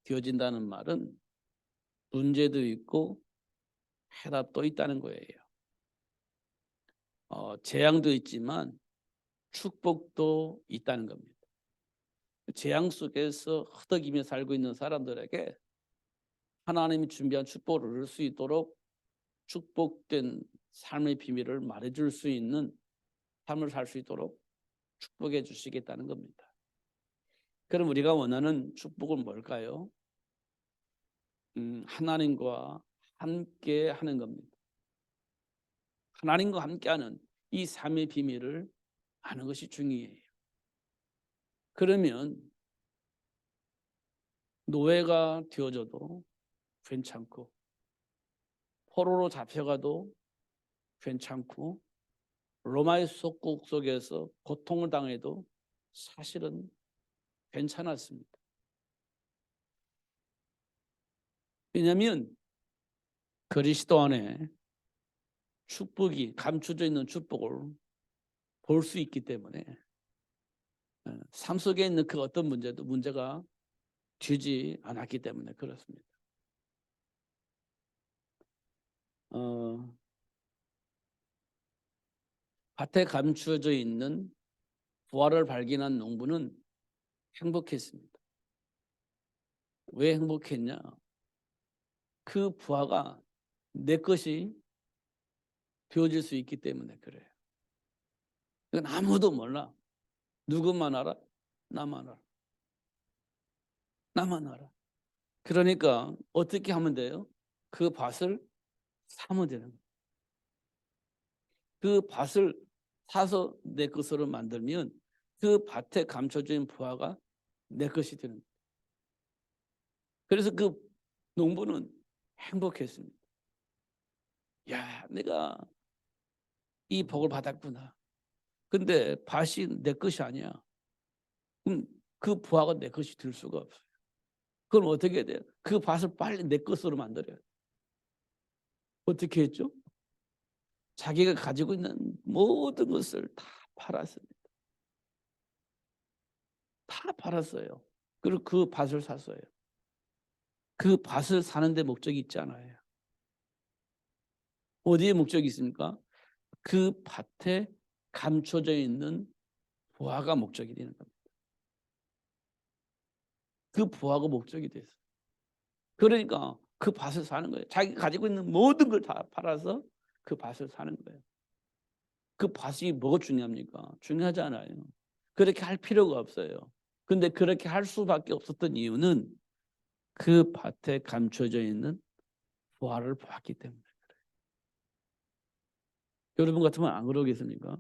되어진다는 말은 문제도 있고 해답도 있다는 거예요. 재앙도 있지만 축복도 있다는 겁니다. 재앙 속에서 허덕이며 살고 있는 사람들에게 하나님이 준비한 축복을 얻을 수 있도록 축복된 삶의 비밀을 말해줄 수 있는 삶을 살 수 있도록 축복해 주시겠다는 겁니다. 그럼 우리가 원하는 축복은 뭘까요? 하나님과 함께 하는 겁니다. 하나님과 함께하는 이 삶의 비밀을 아는 것이 중요해요. 그러면 노예가 되어져도 괜찮고 포로로 잡혀가도 괜찮고 로마의 속국 속에서 고통을 당해도 사실은 괜찮았습니다. 왜냐하면 그리스도 안에 축복이 감춰져 있는 축복을 볼 수 있기 때문에 삶 속에 있는 그 어떤 문제도 문제가 되지 않았기 때문에 그렇습니다. 밭에 감추어져 있는 부화를 발견한 농부는 행복했습니다. 왜 행복했냐? 그 부화가 내 것이 되어질 수 있기 때문에 그래요. 그건 아무도 몰라. 누구만 알아? 나만 알아. 나만 알아. 그러니까 어떻게 하면 돼요? 그 밭을 사면 되는 거예요. 그 밭을 사서 내 것으로 만들면 그 밭에 감춰진 부화가 내 것이 되는 거예요. 그래서 그 농부는 행복했습니다. 야, 내가 이 복을 받았구나. 근데 밭이 내 것이 아니야. 그럼 그 부화가 내 것이 될 수가 없어요. 그럼 어떻게 해야 돼요? 그 밭을 빨리 내 것으로 만들어요. 어떻게 했죠? 자기가 가지고 있는 모든 것을 다 팔았습니다. 다 팔았어요. 그리고 그 밭을 샀어요. 그 밭을 사는데 목적이 있지 않아요. 어디에 목적이 있습니까? 그 밭에 감춰져 있는 부화가 목적이 되는 겁니다. 그 부화가 목적이 됐어요. 그러니까 그 밭을 사는 거예요. 자기가 가지고 있는 모든 걸 다 팔아서 그 밭을 사는 거예요. 그 밭이 뭐가 중요합니까? 중요하지 않아요. 그렇게 할 필요가 없어요. 근데 그렇게 할 수밖에 없었던 이유는 그 밭에 감춰져 있는 부활을 보았기 때문에 그래요. 여러분 같으면 안 그러겠습니까?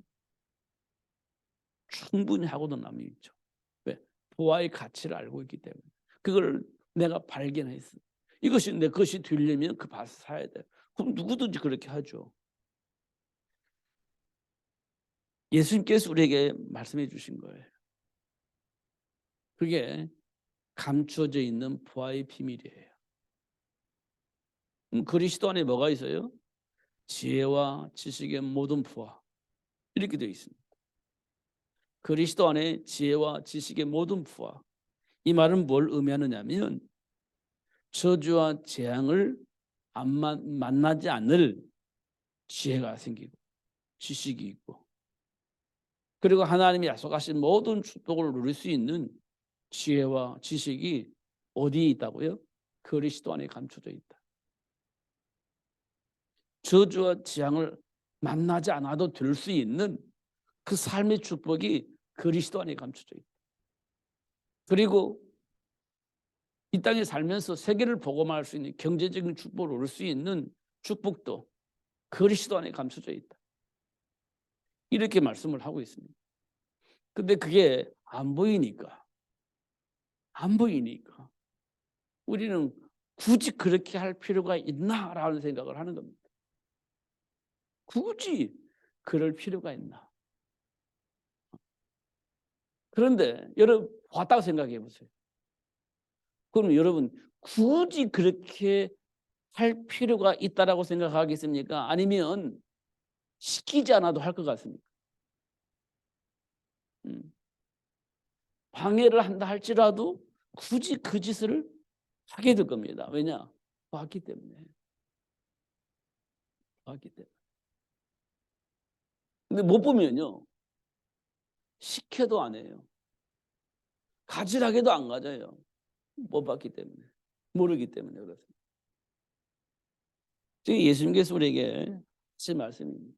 충분히 하고도 남이 있죠. 왜? 부활의 가치를 알고 있기 때문에. 그걸 내가 발견했어. 이것이 내 것이 되려면 그 밭을 사야 돼. 그럼 누구든지 그렇게 하죠. 예수님께서 우리에게 말씀해 주신 거예요. 그게 감추어져 있는 부활의 비밀이에요. 그리스도 안에 뭐가 있어요? 지혜와 지식의 모든 부활. 이렇게 되어 있습니다. 그리스도 안에 지혜와 지식의 모든 부활. 이 말은 뭘 의미하느냐면 저주와 재앙을 만나지 않을 지혜가 생기고 지식이 있고 그리고 하나님이 약속하신 모든 축복을 누릴 수 있는 지혜와 지식이 어디에 있다고요? 그리스도 안에 감춰져 있다. 저주와 재앙을 만나지 않아도 될 수 있는 그 삶의 축복이 그리스도 안에 감춰져 있다. 그리고 이 땅에 살면서 세계를 복음할 수 있는 경제적인 축복을 얻을 수 있는 축복도 그리스도 안에 감춰져 있다. 이렇게 말씀을 하고 있습니다. 근데 그게 안 보이니까 우리는 굳이 그렇게 할 필요가 있나라는 생각을 하는 겁니다. 굳이 그럴 필요가 있나? 그런데 여러분 봤다고 생각해 보세요. 그럼 여러분 굳이 그렇게 할 필요가 있다라고 생각하겠습니까? 아니면 시키지 않아도 할 것 같습니까? 방해를 한다 할지라도 굳이 그 짓을 하게 될 겁니다. 왜냐? 봤기 때문에. 봤기 때문에. 근데 못 보면요, 시켜도 안 해요. 가지라게도 안 가져요. 못 봤기 때문에. 모르기 때문에 그렇습니다. 지금 예수님께서 우리에게 하신 말씀입니다.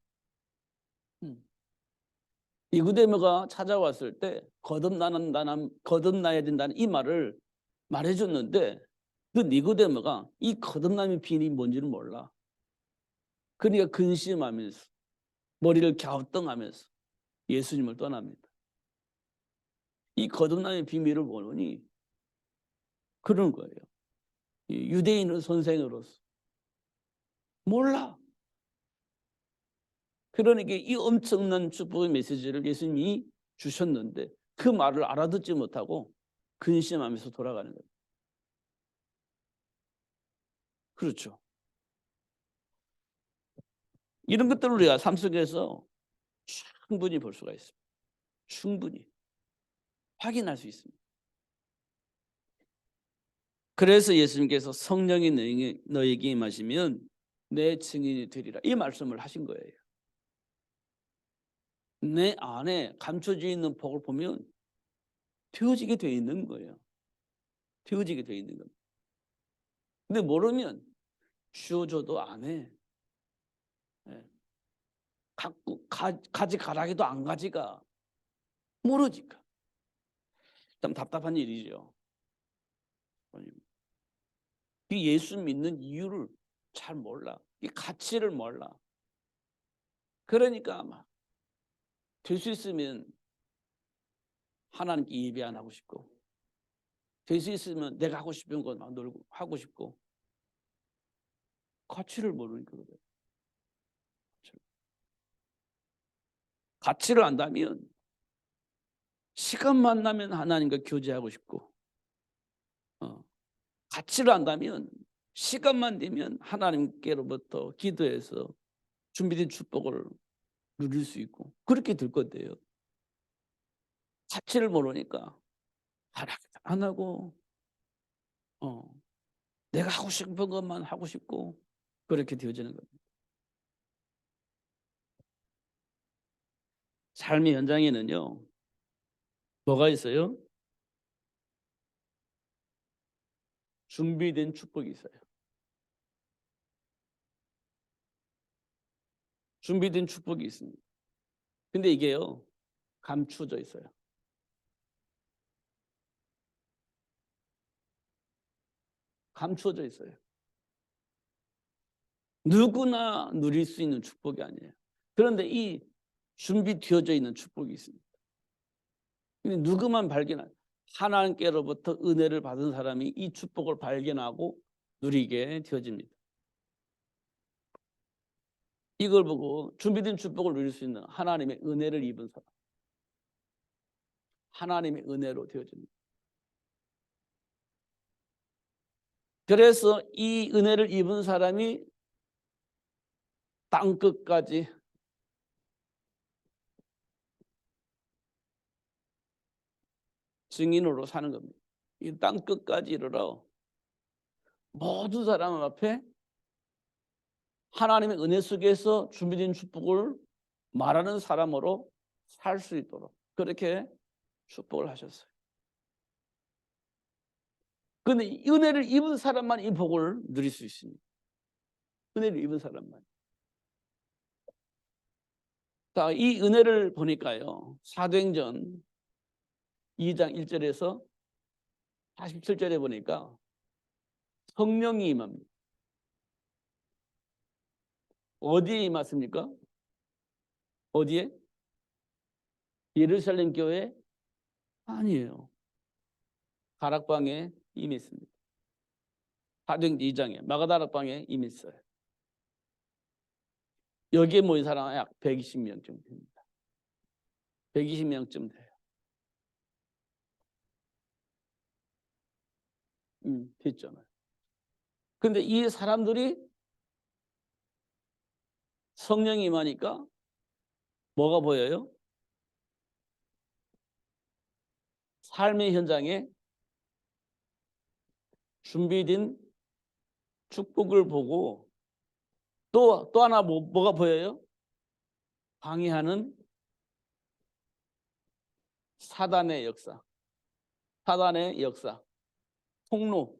니고데모가 찾아왔을 때 거듭나야 된다는 이 말을 말해줬는데, 그 니고데모가 이 거듭남의 비밀이 뭔지를 몰라. 그러니까 근심하면서 머리를 갸우뚱하면서 예수님을 떠납니다. 이 거듭남의 비밀을 모르니 그런 거예요. 유대인의 선생으로서 몰라. 그러니까 이 엄청난 축복의 메시지를 예수님이 주셨는데 그 말을 알아듣지 못하고 근심하면서 돌아가는 거예요. 그렇죠. 이런 것들을 우리가 삶 속에서 충분히 볼 수가 있습니다. 충분히 확인할 수 있습니다. 그래서 예수님께서 성령이 너에게 임하시면 내 증인이 되리라, 이 말씀을 하신 거예요. 내 안에 감춰져 있는 복을 보면 되어지게 돼 있는 거예요. 되어지게 돼 있는 겁니다. 근데 모르면 주어줘도 안 해. 가지가라기도 안 가지가. 모르니까. 참 답답한 일이죠. 이 예수 믿는 이유를 잘 몰라. 이 가치를 몰라. 그러니까 아마 될 수 있으면 하나님께 예배 안 하고 싶고, 될 수 있으면 내가 하고 싶은 것 막 놀고 하고 싶고, 가치를 모르니까 그래요. 가치를 안다면 시간만 나면 하나님과 교제하고 싶고, 가치를 안다면 시간만 되면 하나님께로부터 기도해서 준비된 축복을 누릴 수 있고 그렇게 될 건데요. 가치를 모르니까 안 하고 내가 하고 싶은 것만 하고 싶고 그렇게 되어지는 겁니다. 삶의 현장에는요, 뭐가 있어요? 준비된 축복이 있어요. 준비된 축복이 있습니다. 근데 이게요, 감추어져 있어요. 감추어져 있어요. 누구나 누릴 수 있는 축복이 아니에요. 그런데 이 준비되어져 있는 축복이 있습니다. 근데 누구만 발견할, 하나님께로부터 은혜를 받은 사람이 이 축복을 발견하고 누리게 되어집니다. 이걸 보고 준비된 축복을 누릴 수 있는 하나님의 은혜를 입은 사람, 하나님의 은혜로 되어집니다. 그래서 이 은혜를 입은 사람이 땅끝까지 증인으로 사는 겁니다. 이 땅끝까지 이르러 모든 사람 앞에 하나님의 은혜 속에서 준비된 축복을 말하는 사람으로 살 수 있도록 그렇게 축복을 하셨어요. 그런데 이 은혜를 입은 사람만 이 복을 누릴 수 있습니다. 은혜를 입은 사람만. 자, 이 은혜를 보니까요, 사도행전 2장 1절에서 47절에 보니까 성령이 임합니다. 어디에 임했습니까? 어디에? 예루살렘 교회? 아니에요. 다락방에 임했습니다. 사도행전 2장에 마가다락방에 임했어요. 여기에 모인 사람은 약 120명쯤 됩니다. 120명쯤 돼요. 됐잖아요. 근데 이 사람들이 성령이 임하니까 뭐가 보여요? 삶의 현장에 준비된 축복을 보고 또 하나 뭐가 보여요? 방해하는 사단의 역사, 사단의 역사, 통로,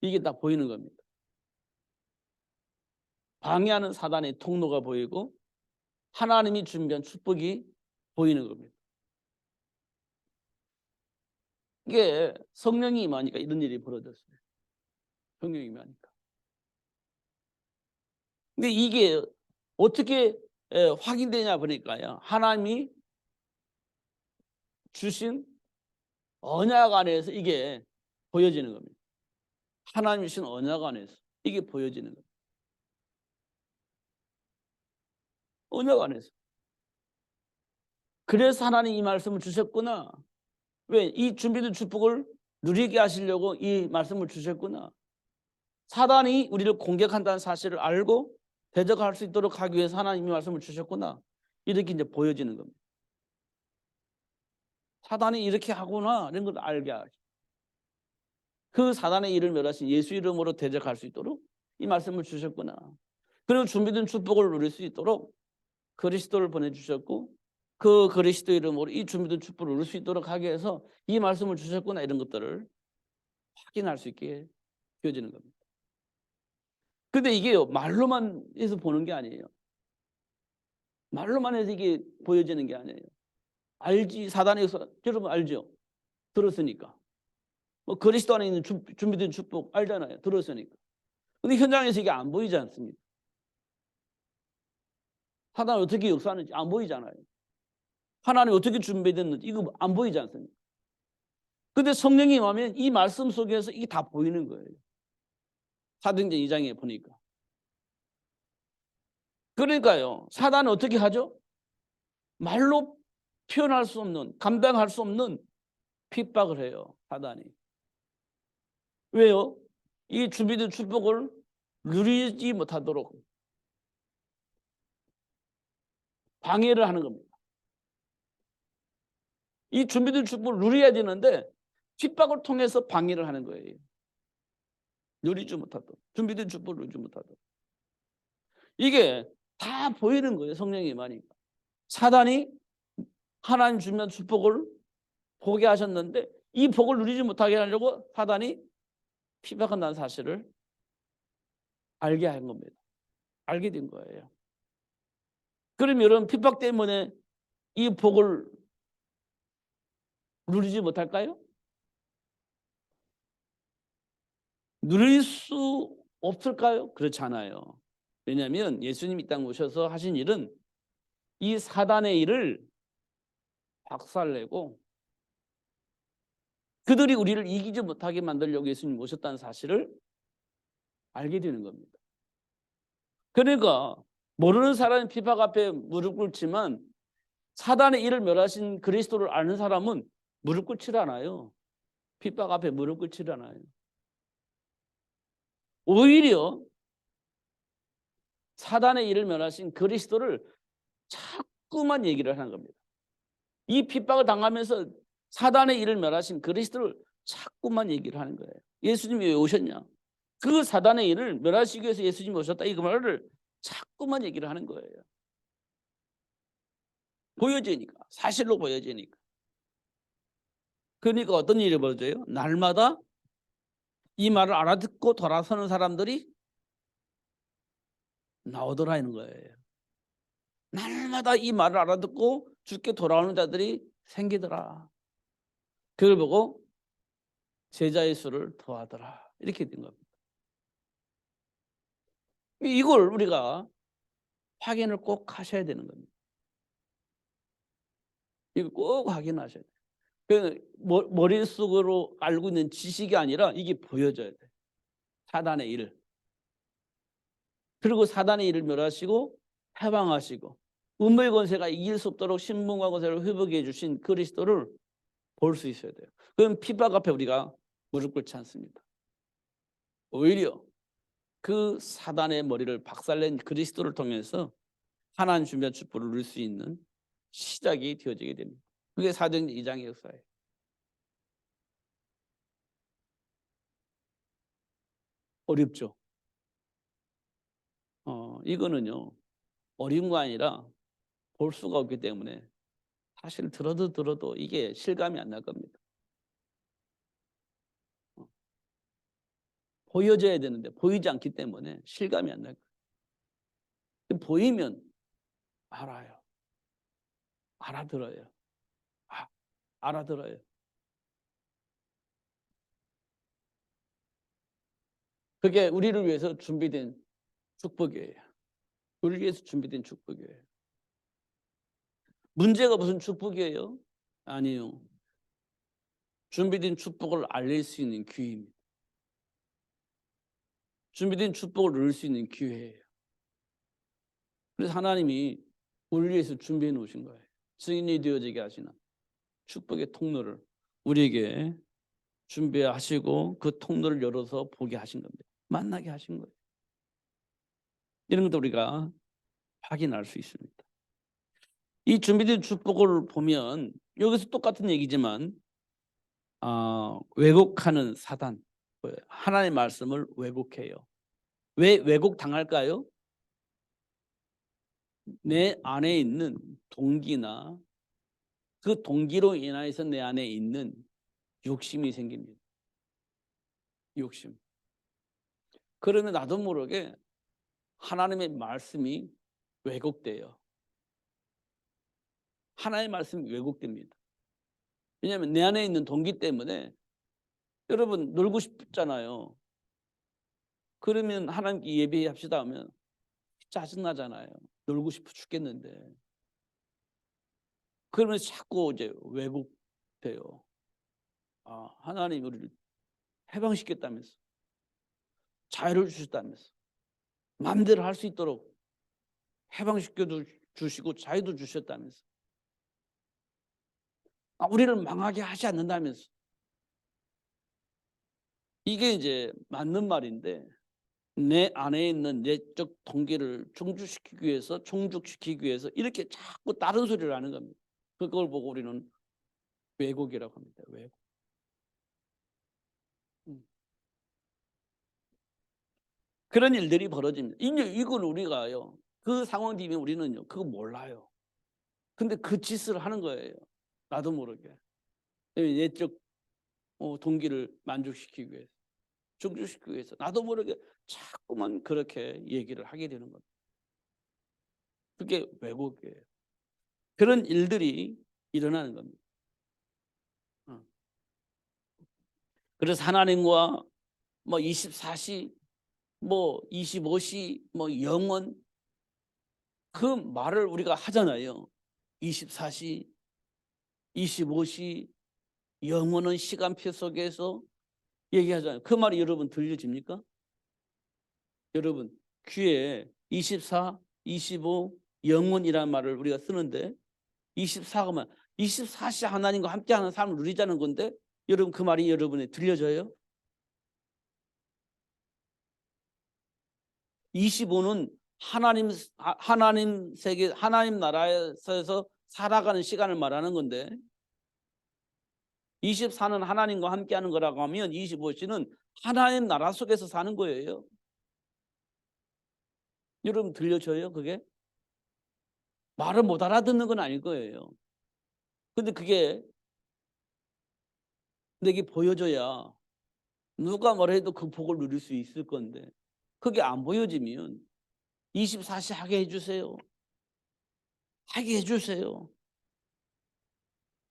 이게 다 보이는 겁니다. 방해하는 사단의 통로가 보이고 하나님이 준비한 축복이 보이는 겁니다. 이게 성령이 임하니까 이런 일이 벌어졌어요. 성령이 임하니까. 근데 이게 어떻게 확인되냐 보니까요, 하나님이 주신 언약 안에서 이게 보여지는 겁니다. 하나님이 주신 언약 안에서 이게 보여지는 겁니다. 언약 안에서. 그래서 하나님 이 말씀을 주셨구나. 왜? 이 준비된 축복을 누리게 하시려고 이 말씀을 주셨구나. 사단이 우리를 공격한다는 사실을 알고 대적할 수 있도록 하기 위해서 하나님이 말씀을 주셨구나. 이렇게 이제 보여지는 겁니다. 사단이 이렇게 하구나 이런 걸 알게 하시. 그 사단의 일을 멸하신 예수 이름으로 대적할 수 있도록 이 말씀을 주셨구나. 그리고 준비된 축복을 누릴 수 있도록 그리스도를 보내주셨고 그 그리스도 이름으로 이 준비된 축복을 누릴 수 있도록 하기 위해서 이 말씀을 주셨구나. 이런 것들을 확인할 수 있게 되어지는 겁니다. 근데 이게요, 말로만 해서 보는 게 아니에요. 말로만 해서 이게 보여지는 게 아니에요. 알지, 사단에서 여러분 알죠? 들었으니까. 뭐 그리스도 안에 있는 준비된 축복 알잖아요. 들었으니까. 근데 현장에서 이게 안 보이지 않습니까? 사단이 어떻게 역사하는지 안 보이잖아요. 하나님이 어떻게 준비됐는지 이거 안 보이지 않습니까? 근데 성령이 임하면 이 말씀 속에서 이게 다 보이는 거예요. 사도행전 2장에 보니까. 그러니까요, 사단은 어떻게 하죠? 말로 표현할 수 없는, 감당할 수 없는 핍박을 해요. 사단이. 왜요? 이 준비된 축복을 누리지 못하도록 방해를 하는 겁니다. 이 준비된 축복을 누려야 되는데 핍박을 통해서 방해를 하는 거예요. 누리지 못하도록. 준비된 축복을 누리지 못하도록. 이게 다 보이는 거예요. 성령이 임하니까. 사단이 하나님 주면 축복을 보게 하셨는데 이 복을 누리지 못하게 하려고 사단이 핍박한다는 사실을 알게 한 겁니다. 알게 된 거예요. 그럼 여러분 핍박 때문에 이 복을 누리지 못할까요? 누릴 수 없을까요? 그렇지 않아요. 왜냐하면 예수님이 이 땅 오셔서 하신 일은 이 사단의 일을 박살내고 그들이 우리를 이기지 못하게 만들려고 예수님이 오셨다는 사실을 알게 되는 겁니다. 그러니까 모르는 사람은 핍박 앞에 무릎 꿇지만 사단의 일을 멸하신 그리스도를 아는 사람은 무릎 꿇지 않아요. 핍박 앞에 무릎 꿇지 않아요. 오히려 사단의 일을 멸하신 그리스도를 자꾸만 얘기를 하는 겁니다. 이 핍박을 당하면서 사단의 일을 멸하신 그리스도를 자꾸만 얘기를 하는 거예요. 예수님이 왜 오셨냐? 그 사단의 일을 멸하시기 위해서 예수님이 오셨다. 이 말을 자꾸만 얘기를 하는 거예요. 보여지니까. 사실로 보여지니까. 그러니까 어떤 일이 벌어져요? 날마다 이 말을 알아듣고 돌아서는 사람들이 나오더라는 거예요. 날마다 이 말을 알아듣고 주께 돌아오는 자들이 생기더라. 그걸 보고 제자의 수를 더하더라. 이렇게 된 겁니다. 이걸 우리가 확인을 꼭 하셔야 되는 겁니다. 이거 꼭 확인하셔야 돼요. 머릿속으로 알고 있는 지식이 아니라 이게 보여져야 돼요. 사단의 일을. 그리고 사단의 일을 멸하시고 해방하시고 음의 권세가 이길 수 없도록 신분과 권세를 회복해 주신 그리스도를 볼 수 있어야 돼요. 그럼 핍박 앞에 우리가 무릎 꿇지 않습니다. 오히려 그 사단의 머리를 박살낸 그리스도를 통해서 하나님 준비한 축복을 누릴 수 있는 시작이 되어지게 됩니다. 그게 사도행전 2장의 역사예요. 어렵죠. 이거는요, 어려운 거 아니라 볼 수가 없기 때문에 사실 들어도 이게 실감이 안 날 겁니다. 보여져야 되는데 보이지 않기 때문에 실감이 안 날 거예요. 보이면 알아요. 알아들어요. 알아들어요. 그게 우리를 위해서 준비된 축복이에요. 우리를 위해서 준비된 축복이에요. 문제가 무슨 축복이에요? 아니요. 준비된 축복을 알릴 수 있는 기회입니다. 준비된 축복을 누릴 수 있는 기회예요. 그래서 하나님이 우리를 위해서 준비해 놓으신 거예요. 증인이 되어지게 하시는 축복의 통로를 우리에게 준비하시고 그 통로를 열어서 보게 하신 겁니다. 만나게 하신 거예요. 이런 것도 우리가 확인할 수 있습니다. 이 준비된 축복을 보면 여기서 똑같은 얘기지만 왜곡하는 사단, 하나님의 말씀을 왜곡해요. 왜 왜곡당할까요? 내 안에 있는 동기나 그 동기로 인하여서 내 안에 있는 욕심이 생깁니다. 욕심. 그러면 나도 모르게 하나님의 말씀이 왜곡돼요. 하나님의 말씀이 왜곡됩니다. 왜냐하면 내 안에 있는 동기 때문에 여러분 놀고 싶잖아요. 그러면 하나님께 예배합시다 하면 짜증나잖아요. 놀고 싶어 죽겠는데. 그러면 자꾸 이제 왜곡돼요. 하나님 우리를 해방시켰다면서. 자유를 주셨다면서. 마음대로 할 수 있도록 해방시켜 주시고 자유도 주셨다면서. 우리를 망하게 하지 않는다면서. 이게 이제 맞는 말인데 내 안에 있는 내적 동기를 충족시키기 위해서 이렇게 자꾸 다른 소리를 하는 겁니다. 그걸 보고 우리는 왜곡이라고 합니다. 왜곡. 그런 일들이 벌어집니다. 이걸 우리가요. 그 상황 뒤에 우리는요. 그거 몰라요. 근데 그 짓을 하는 거예요. 나도 모르게. 내적 동기를 만족시키기 위해서. 충족시키기 위해서. 나도 모르게 자꾸만 그렇게 얘기를 하게 되는 겁니다. 그게 왜곡이에요. 그런 일들이 일어나는 겁니다. 그래서 하나님과 24시, 25시, 영원 그 말을 우리가 하잖아요. 24시, 25시, 영원한 시간표 속에서 얘기하잖아요. 그 말이 여러분 들려집니까? 여러분 귀에 24, 25, 영원이라는 말을 우리가 쓰는데 24가 24시 하나님과 함께하는 삶을 누리자는 건데 여러분 그 말이 여러분에 들려져요? 25는 하나님 세계 하나님 나라에서 살아가는 시간을 말하는 건데 24는 하나님과 함께하는 거라고 하면 25시는 하나님 나라 속에서 사는 거예요. 여러분 들려져요 그게? 말을 못 알아듣는 건 아닐 거예요. 근데 그게 내게 보여줘야 누가 뭐래도 그 복을 누릴 수 있을 건데 그게 안 보여지면 24시 하게 해주세요. 하게 해주세요.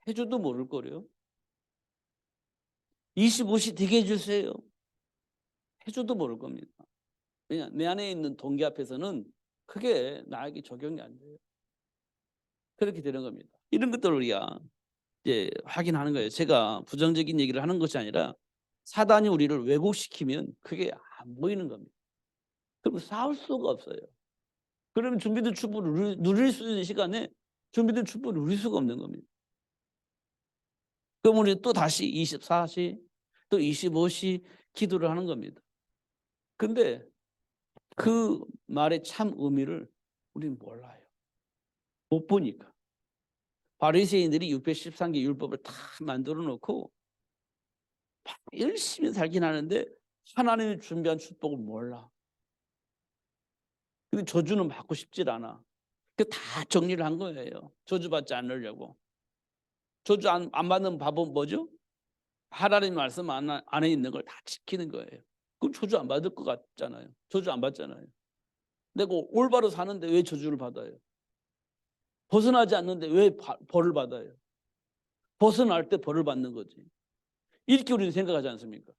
해줘도 모를 거래요. 25시 되게 해주세요. 해줘도 모를 겁니다. 왜냐 내 안에 있는 동기 앞에서는 그게 나에게 적용이 안 돼요. 그렇게 되는 겁니다. 이런 것들을 우리가 이제 확인하는 거예요. 제가 부정적인 얘기를 하는 것이 아니라 사단이 우리를 왜곡시키면 그게 안 보이는 겁니다. 그럼 싸울 수가 없어요. 그러면 준비된 축복을 누릴 수 있는 시간에 준비된 축복을 누릴 수가 없는 겁니다. 그럼 우리 또 다시 24시 또 25시 기도를 하는 겁니다. 근데 그 말의 참 의미를 우리는 몰라요. 못 보니까. 바리새인들이 613개 율법을 다 만들어 놓고 열심히 살긴 하는데 하나님이 준비한 축복을 몰라. 근데 저주는 받고 싶질 않아. 그 다 정리를 한 거예요. 저주받지 않으려고. 저주 안 받는 밥은 뭐죠? 하나님 말씀 안에 있는 걸 다 지키는 거예요. 그럼 저주 안 받을 것 같잖아요. 저주 안 받잖아요. 내가 올바로 사는데 왜 저주를 받아요? 벗어나지 않는데 왜 벌을 받아요? 벗어날 때 벌을 받는 거지. 이렇게 우리는 생각하지 않습니까?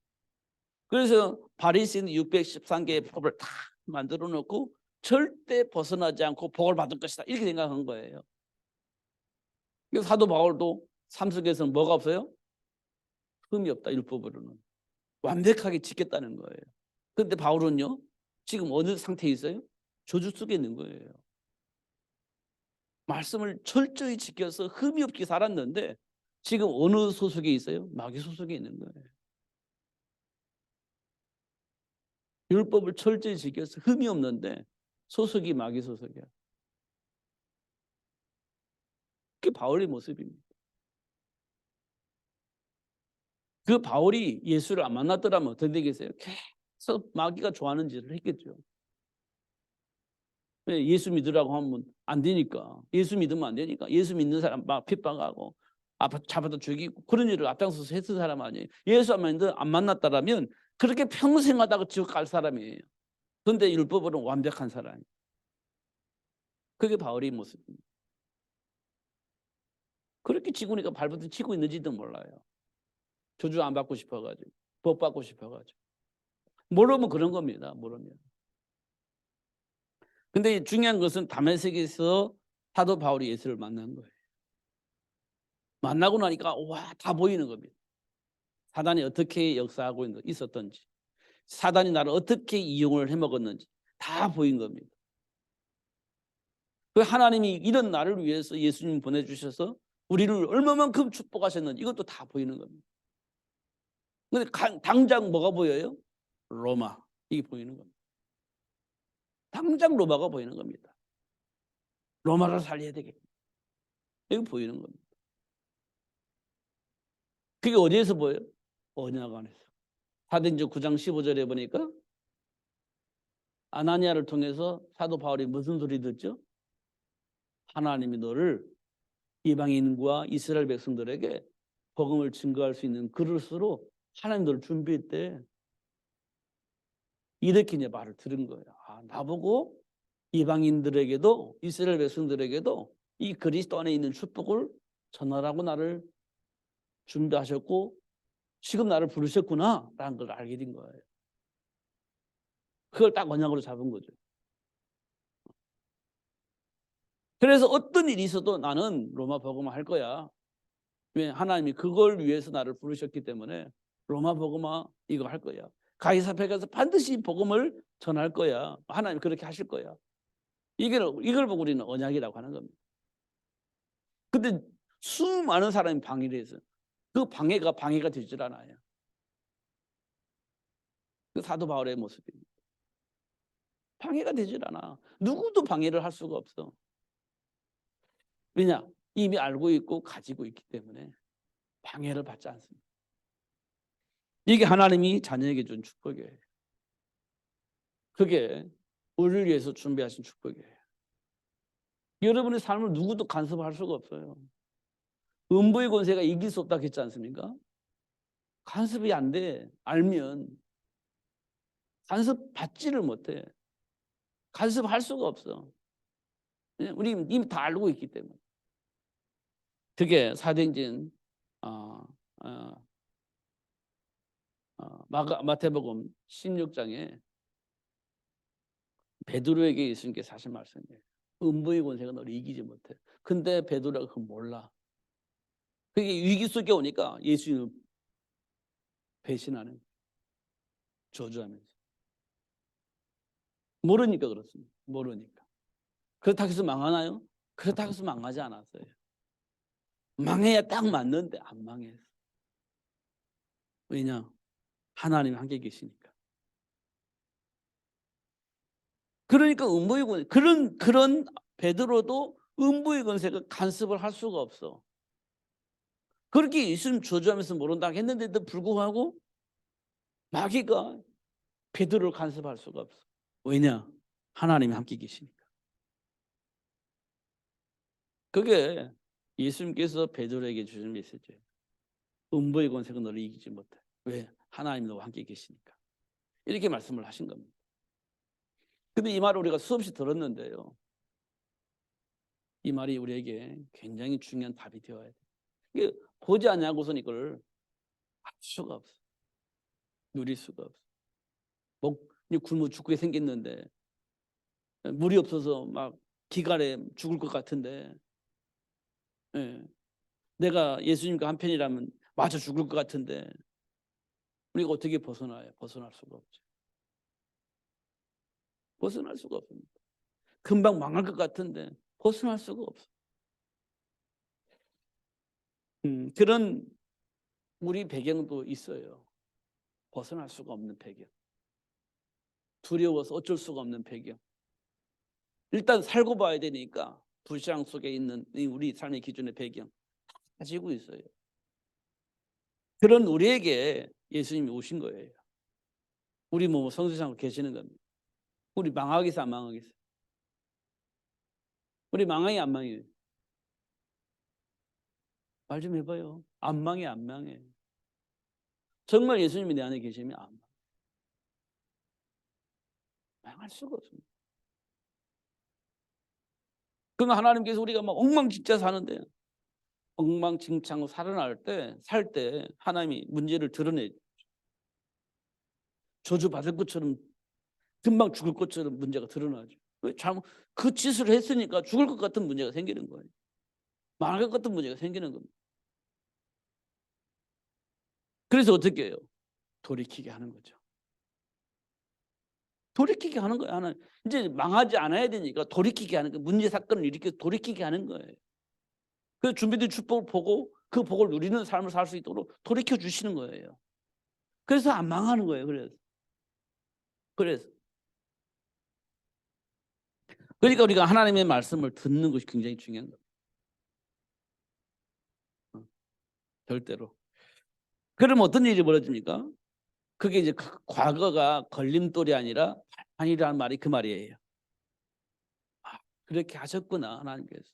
그래서 바리새인 613개의 법을 다 만들어 놓고 절대 벗어나지 않고 복을 받을 것이다. 이렇게 생각한 거예요. 그래서 사도 바울도 삶 속에서는 뭐가 없어요? 흠이 없다. 율법으로는. 완벽하게 지켰다는 거예요. 그런데 바울은요. 지금 어느 상태에 있어요? 저주 속에 있는 거예요. 말씀을 철저히 지켜서 흠이 없게 살았는데 지금 어느 소속에 있어요? 마귀 소속에 있는 거예요. 율법을 철저히 지켜서 흠이 없는데 소속이 마귀 소속이야. 그게 바울의 모습입니다. 그 바울이 예수를 안 만났더라면 어떻게 되겠어요? 계속 마귀가 좋아하는 짓을 했겠죠. 예수 믿으라고 하면 안 되니까. 예수 믿으면 안 되니까. 예수 믿는 사람 막 핍박하고 잡아다 죽이고 그런 일을 앞장서서 했던 사람 아니에요. 예수 안 만났다라면 그렇게 평생 하다가 지옥 갈 사람이에요. 그런데 율법으로는 완벽한 사람이에요. 그게 바울의 모습입니다. 그렇게 지구니까 발부터 치고 있는지도 몰라요. 저주 안 받고 싶어가지고 복 받고 싶어가지고 모르면 그런 겁니다. 모르면. 근데 중요한 것은 다메섹에서 사도 바울이 예수를 만난 거예요. 만나고 나니까 와, 다 보이는 겁니다. 사단이 어떻게 역사하고 있었던지, 사단이 나를 어떻게 이용을 해먹었는지 다 보인 겁니다. 그 하나님이 이런 나를 위해서 예수님 보내주셔서 우리를 얼마만큼 축복하셨는지 이것도 다 보이는 겁니다. 근데 당장 뭐가 보여요? 로마. 이게 보이는 겁니다. 당장 로마가 보이는 겁니다. 로마를 살려야 되겠다. 이거 보이는 겁니다. 그게 어디에서 보여요? 언약 안에서. 사도행전 9장 15절에 보니까 아나니아를 통해서 사도 바울이 무슨 소리 듣죠? 하나님이 너를 이방인과 이스라엘 백성들에게 복음을 증거할 수 있는 그릇으로 하나님 너를 준비했대. 이렇게 이제 말을 들은 거예요. 아, 나보고 이방인들에게도 이스라엘 백성들에게도 이 그리스도 안에 있는 축복을 전하라고 나를 준비하셨고 지금 나를 부르셨구나라는 걸 알게 된 거예요. 그걸 딱 언약으로 잡은 거죠. 그래서 어떤 일이 있어도 나는 로마 복음화 할 거야. 왜? 하나님이 그걸 위해서 나를 부르셨기 때문에 로마 복음화 이거 할 거야. 가이사랴에 가서 반드시 복음을 전할 거야. 하나님 그렇게 하실 거야. 이걸 보고 우리는 언약이라고 하는 겁니다. 근데 수많은 사람이 방해를 해서 그 방해가 되질 않아요. 그 사도 바울의 모습입니다. 방해가 되질 않아. 누구도 방해를 할 수가 없어. 왜냐? 이미 알고 있고 가지고 있기 때문에 방해를 받지 않습니다. 이게 하나님이 자녀에게 준 축복이에요. 그게 우리를 위해서 준비하신 축복이에요. 여러분의 삶을 누구도 간섭할 수가 없어요. 음부의 권세가 이길 수 없다고 했지 않습니까? 간섭이 안 돼. 알면 간섭받지를 못해. 간섭할 수가 없어. 우리 이미 다 알고 있기 때문에. 그게 사도행전 마태복음 16장에 베드로에게 있은 게 사실 말씀이에요. 음부의 권세가 너를 이기지 못해. 근데 베드로가 그걸 몰라. 그게 위기 속에 오니까 예수님을 배신하는, 저주하면서. 모르니까 그렇습니다. 모르니까. 그렇다고 해서 망하나요? 그렇다고 해서 망하지 않았어요. 망해야 딱 맞는데 안 망했어. 왜냐? 하나님 함께 계시니까. 그러니까 음부의 권세, 그런 베드로도 음부의 권세가 간섭을 할 수가 없어. 그렇게 예수님 저주하면서 모른다고 했는데도 불구하고 마귀가 베드로를 간섭할 수가 없어. 왜냐? 하나님이 함께 계시니까. 그게 예수님께서 베드로에게 주신 메시지예요. 음부의 권세가 너를 이기지 못해. 왜? 하나님 너와 함께 계시니까. 이렇게 말씀을 하신 겁니다. 근데 이 말을 우리가 수없이 들었는데요. 이 말이 우리에게 굉장히 중요한 답이 되어야 돼. 이게 보지 않냐고선 이걸 알 수가 없어. 누릴 수가 없어. 목이 굶어 죽게 생겼는데 물이 없어서 막 기갈에 죽을 것 같은데, 예. 내가 예수님과 한편이라면 맞아 죽을 것 같은데 우리가 어떻게 벗어나요? 벗어날 수가 없죠. 벗어날 수가 없습니다. 금방 망할 것 같은데 벗어날 수가 없어. 그런 우리 배경도 있어요. 벗어날 수가 없는 배경. 두려워서 어쩔 수가 없는 배경. 일단 살고 봐야 되니까 불신앙 속에 있는 우리 삶의 기준의 배경 가지고 있어요. 그런 우리에게 예수님이 오신 거예요. 우리 성세상으로 계시는 겁니다. 우리 망하겠어 안 망하겠어? 우리 망하게 안 망해요? 말 좀 해봐요. 안 망해 안 망해? 정말 예수님이 내 안에 계시면 안 망할 수가 없습니다. 그러면 하나님께서 우리가 막 엉망진짜 사는데 엉망진창으로 살 때 하나님이 문제를 드러내 저주받을 것처럼 금방 죽을 것처럼 문제가 드러나죠. 그 짓을 했으니까 죽을 것 같은 문제가 생기는 거예요. 망할 것 같은 문제가 생기는 겁니다. 그래서 어떻게 해요? 돌이키게 하는 거죠. 돌이키게 하는 거예요. 하나님. 이제 망하지 않아야 되니까 돌이키게 하는 거예요. 문제 사건을 일으켜 돌이키게 하는 거예요. 그래서 준비된 축복을 보고 그 복을 누리는 삶을 살 수 있도록 돌이켜 주시는 거예요. 그래서 안 망하는 거예요. 그래서 그러니까 우리가 하나님의 말씀을 듣는 것이 굉장히 중요한 거예요. 절대로. 그럼 어떤 일이 벌어집니까? 그게 이제 과거가 걸림돌이 아니라 발판이라는 말이 그 말이에요. 아, 그렇게 하셨구나 하나님께서.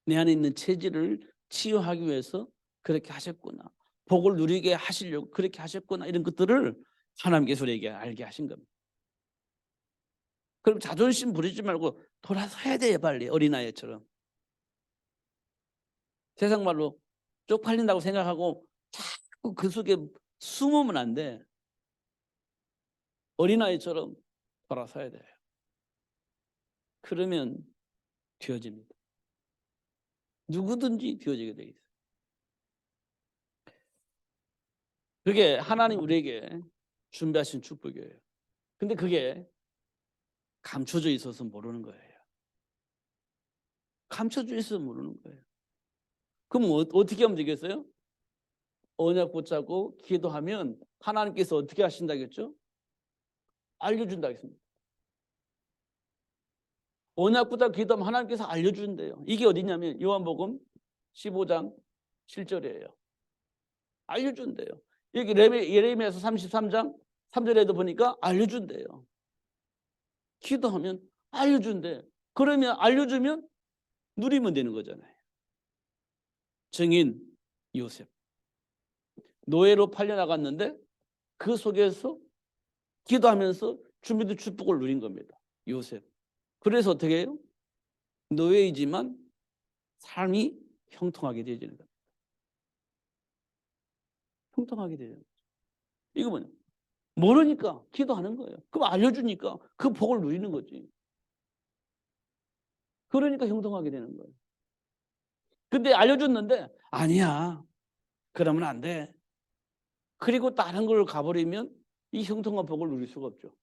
내 안에 있는 체질을 치유하기 위해서 그렇게 하셨구나. 복을 누리게 하시려고 그렇게 하셨구나. 이런 것들을 하나님께서 우리에게 알게 하신 겁니다. 그럼 자존심 부리지 말고 돌아서야 돼요. 빨리 어린아이처럼. 세상 말로 쪽팔린다고 생각하고 자꾸 그 속에 숨으면 안 돼. 어린아이처럼 돌아서야 돼요. 그러면 되어집니다. 누구든지 되어지게 돼 있어요. 그게 하나님 우리에게 준비하신 축복이에요. 근데 그게 감춰져 있어서 모르는 거예요. 감춰져 있어서 모르는 거예요. 그럼 어떻게 하면 되겠어요? 언약 붙잡고 기도하면 하나님께서 어떻게 하신다겠죠? 알려준다겠습니다. 언약 붙잡고 기도하면 하나님께서 알려준대요. 이게 어디냐면 요한복음 15장 7절이에요. 알려준대요. 여기 예레미야서 33장 3절에도 보니까 알려준대요. 기도하면 알려준대. 그러면 알려주면 누리면 되는 거잖아요. 증인 요셉. 노예로 팔려나갔는데 그 속에서 기도하면서 준비된 축복을 누린 겁니다. 요셉. 그래서 어떻게 해요? 노예이지만 삶이 형통하게 되어지는 겁니다. 형통하게 되어지는 거죠. 이거 뭐냐? 모르니까 기도하는 거예요. 그럼 알려주니까 그 복을 누리는 거지. 그러니까 형통하게 되는 거예요. 근데 알려줬는데 아니야. 그러면 안 돼. 그리고 다른 걸 가버리면 이 형통한 복을 누릴 수가 없죠.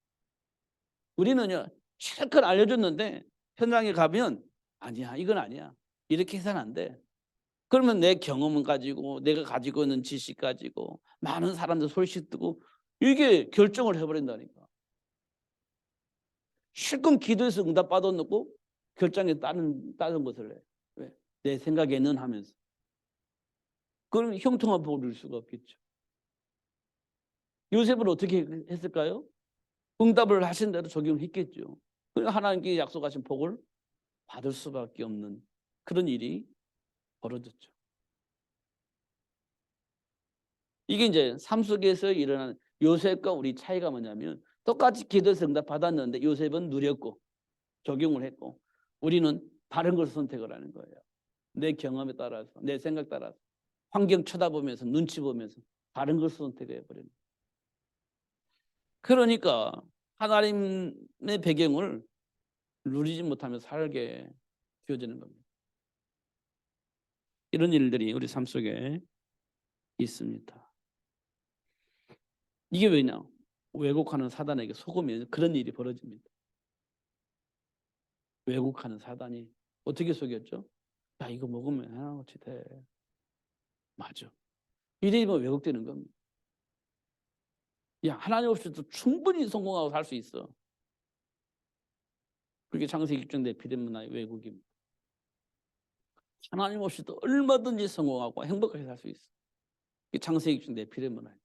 우리는요. 실컷 알려줬는데 현장에 가면 아니야. 이건 아니야. 이렇게 해서는 안 돼. 그러면 내 경험을 가지고 내가 가지고 있는 지식 가지고 많은 사람들 소식 듣고 이게 결정을 해버린다니까. 실컷 기도해서 응답 받아놓고 결정에 다른 것을 해. 왜? 내 생각에는 하면서. 그럼 형통한 복을 누릴 수가 없겠죠. 요셉은 어떻게 했을까요? 응답을 하신 대로 적용했겠죠. 그러니까 하나님께 약속하신 복을 받을 수밖에 없는 그런 일이 벌어졌죠. 이게 이제 삶 속에서 일어나는 요셉과 우리 차이가 뭐냐면 똑같이 기도해서 응답 받았는데 요셉은 누렸고 적용을 했고 우리는 다른 걸 선택을 하는 거예요. 내 경험에 따라서 내 생각 따라서 환경 쳐다보면서 눈치 보면서 다른 걸 선택해 버리는 거예요. 그러니까 하나님의 배경을 누리지 못하며 살게 되어지는 겁니다. 이런 일들이 우리 삶 속에 있습니다. 이게 왜냐? 왜곡하는 사단에게 속으면 그런 일이 벌어집니다. 왜곡하는 사단이 어떻게 속였죠? 야, 이거 먹으면 어찌 돼. 맞아. 이래면 왜곡되는 겁니다. 야, 하나님 없이도 충분히 성공하고 살 수 있어. 그게 창세기 6장 내피된 문화의 왜곡입니다. 하나님 없이도 얼마든지 성공하고 행복하게 살 수 있어. 그게 창세기 6장 내피된 문화예요.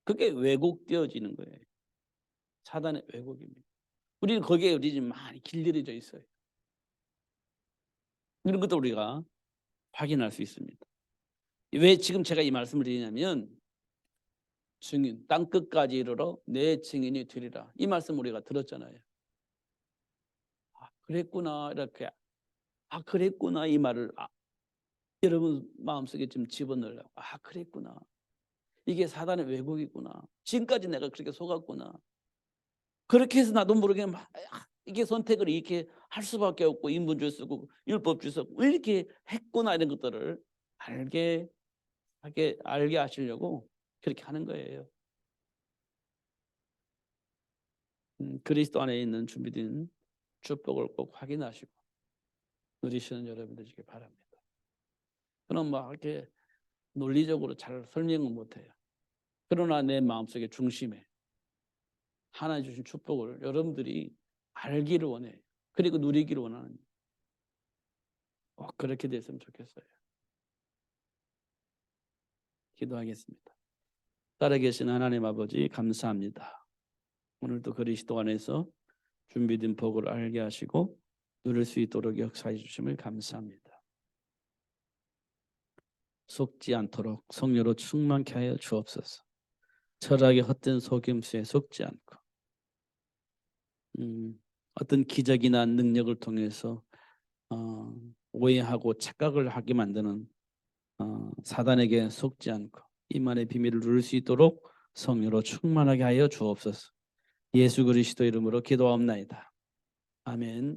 그게 왜곡되어지는 거예요. 사단의 왜곡입니다. 우리는 거기에 우리 지금 많이 길들여져 있어요. 이런 것도 우리가 확인할 수 있습니다. 왜 지금 제가 이 말씀을 드리냐면 증인, 땅끝까지 이르러 내 증인이 되리라. 이 말씀 우리가 들었잖아요. 아, 그랬구나 이렇게. 아, 그랬구나 이 말을 여러분 마음속에 좀 집어넣으려고. 아, 그랬구나. 이게 사단의 왜곡이구나. 지금까지 내가 그렇게 속았구나. 그렇게 해서 나도 모르게 막 이게 선택을 이렇게 할 수밖에 없고 인본주의 쓰고 율법주의 쓰고 이렇게 했구나 이런 것들을 알게 하시려고 그렇게 하는 거예요. 그리스도 안에 있는 준비된 축복을 꼭 확인하시고 누리시는 여러분들 되시기 바랍니다. 그럼 막 이렇게 논리적으로 잘 설명은 못해요. 그러나 내 마음속의 중심에 하나님 주신 축복을 여러분들이 알기를 원해요. 그리고 누리기를 원하는 꼭 그렇게 됐으면 좋겠어요. 기도하겠습니다. 살아계신 하나님 아버지 감사합니다. 오늘도 그리스도 안에서 준비된 복을 알게 하시고 누릴 수 있도록 역사해 주심을 감사합니다. 속지 않도록 성령으로 충만케 하여 주옵소서. 철학의 헛된 속임수에 속지 않고 어떤 기적이나 능력을 통해서 오해하고 착각을 하게 만드는 사단에게 속지 않고 이만의 비밀을 누릴 수 있도록 성령으로 충만하게 하여 주옵소서. 예수 그리스도 이름으로 기도하옵나이다. 아멘.